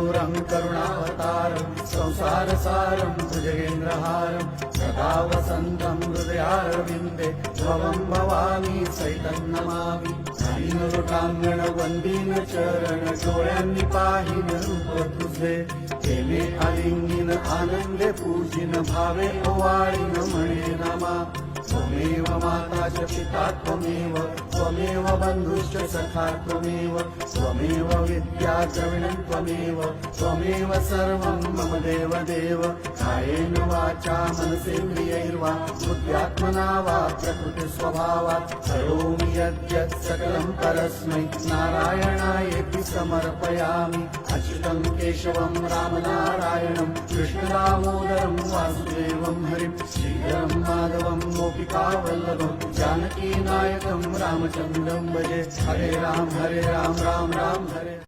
कर्पूरं करुणावतारं संसारसारं भुजगेन्द्रहारं सदा वसन्तं हृदयारविन्दे त्वं भवानी सहितं नमामि दीनलोकांगण वंदीन चरण डोळ्यांनी पाहिन रूप तुझे प्रेमे आलिंगीन आनंदे पूजिन भावे ओवाळीन म्हणे नमा त्वमेव माता च पिता त्वमेव त्वमेव बन्धुश्च सखा त्वमेव त्वमेव विद्या द्रविणं त्वमेव त्वमेव सर्वं मम देव देव कायेन वाचा मनसेन्द्रियैर्वा बुद्ध्यात्मना वा प्रकृतिस्वभावात् करोमि यद्यत् सकलं परस्मै नारायणायेति समर्पयामि अच्युतं केशवं रामनारायणं कृष्णदामोदरं वासुदेवं हरिं श्रीधरं माधवं गोपिकावल्लभं जानकीनायकं रामचन्द्रं भजे हरे राम राम राम हरे